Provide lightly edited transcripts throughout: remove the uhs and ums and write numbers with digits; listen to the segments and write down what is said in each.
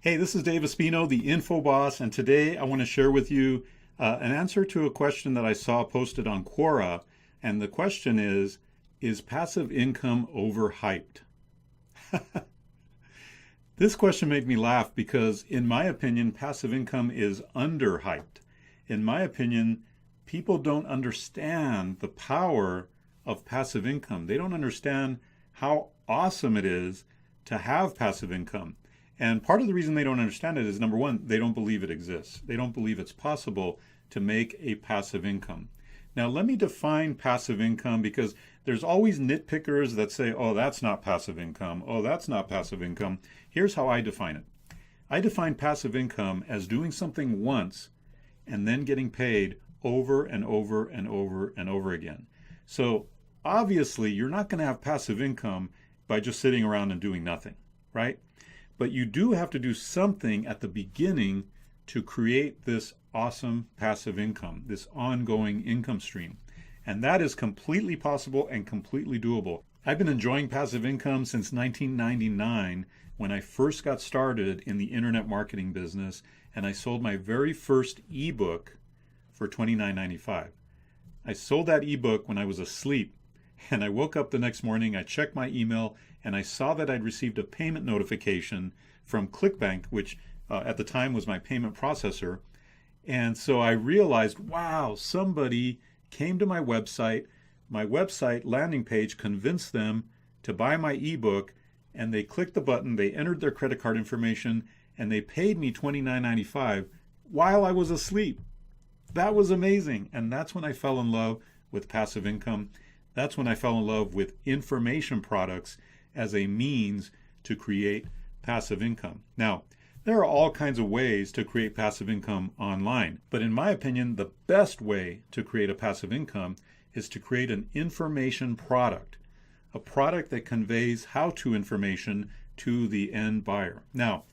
Hey, this is Dave Espino, the Info Boss, and today I want to share with you an answer to a question that I saw posted on Quora. And the question is passive income overhyped? This question made me laugh because, in my opinion, passive income is underhyped. In my opinion, people don't understand the power of passive income. They don't understand how awesome it is to have passive income. And part of the reason they don't understand it is, number one, they don't believe it exists. They don't believe it's possible to make a passive income. Now, let me define passive income, because there's always nitpickers that say, oh, that's not passive income. Oh, that's not passive income. Here's how I define it. I define passive income as doing something once and then getting paid over and over and over and over again. So obviously, you're not going to have passive income by just sitting around and doing nothing, right? But you do have to do something at the beginning to create this awesome passive income, this ongoing income stream. And that is completely possible and completely doable. I've been enjoying passive income since 1999, when I first got started in the internet marketing business, and I sold my very first ebook for $29.95. I sold that ebook when I was asleep, and I woke up the next morning, I checked my email, and I saw that I'd received a payment notification from ClickBank, which at the time was my payment processor. And so I realized, wow, somebody came to my website landing page convinced them to buy my ebook, and they clicked the button, they entered their credit card information, and they paid me $29.95 while I was asleep. That was amazing. And that's when I fell in love with passive income. That's when I fell in love with information products as a means to create passive income. Now, there are all kinds of ways to create passive income online, but in my opinion, the best way to create a passive income is to create an information product, a product that conveys how-to information to the end buyer. Now,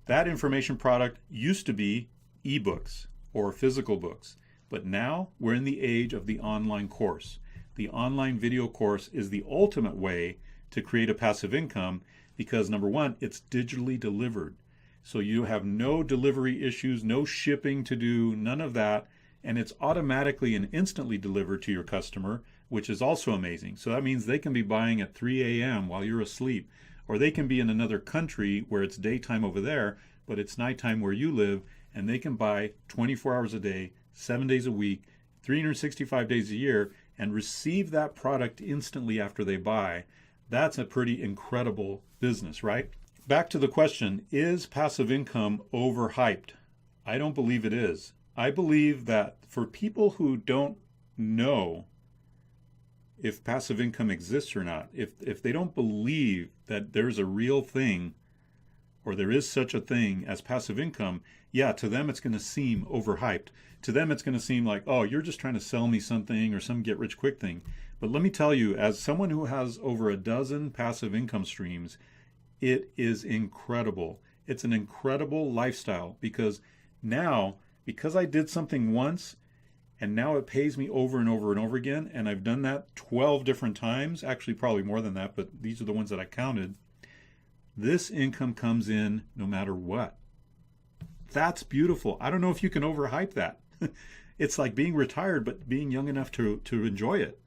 that information product used to be ebooks or physical books, but now we're in the age of the online course. The online video course is the ultimate way to create a passive income because, number one, it's digitally delivered. So you have no delivery issues, no shipping to do, none of that. And it's automatically and instantly delivered to your customer, which is also amazing. So that means they can be buying at 3 a.m. while you're asleep, or they can be in another country where it's daytime over there, but it's nighttime where you live, and they can buy 24 hours a day, 7 days a week, 365 days a year, and receive that product instantly after they buy. That's a pretty incredible business, right? Back to the question, is passive income overhyped? I don't believe it is. I believe that for people who don't know if passive income exists or not, if they don't believe that there's a real thing or there is such a thing as passive income, yeah, to them it's going to seem overhyped. To them it's going to seem like, oh, you're just trying to sell me something or some get-rich-quick thing. But let me tell you, as someone who has over a dozen passive income streams, it is incredible. It's an incredible lifestyle because I did something once and now it pays me over and over and over again, and I've done that 12 different times, actually probably more than that, but these are the ones that I counted. This income comes in no matter what. That's beautiful. I don't know if you can overhype that. It's like being retired, but being young enough to enjoy it.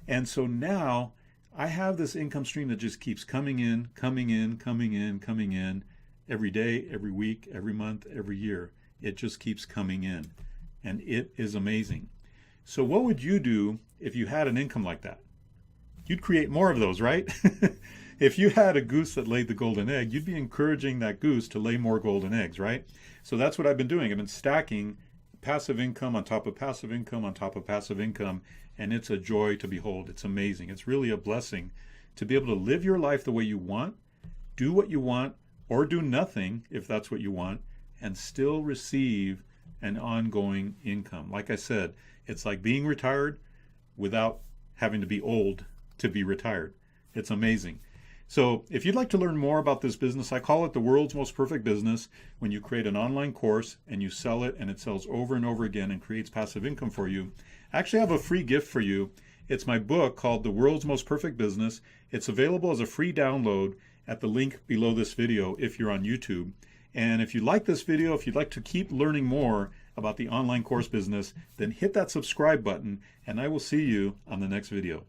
And so now I have this income stream that just keeps coming in every day, every week, every month, every year. It just keeps coming in, and it is amazing. So what would you do if you had an income like that? You'd create more of those, right? If you had a goose that laid the golden egg, you'd be encouraging that goose to lay more golden eggs, right? So that's what I've been doing. I've been stacking passive income on top of passive income on top of passive income, and it's a joy to behold. It's amazing. It's really a blessing to be able to live your life the way you want, do what you want, or do nothing if that's what you want, and still receive an ongoing income. Like I said, it's like being retired without having to be old to be retired. It's amazing. So if you'd like to learn more about this business, I call it the world's most perfect business. When you create an online course and you sell it and it sells over and over again and creates passive income for you, I actually have a free gift for you. It's my book called The World's Most Perfect Business. It's available as a free download at the link below this video if you're on YouTube. And if you like this video, if you'd like to keep learning more about the online course business, then hit that subscribe button, and I will see you on the next video.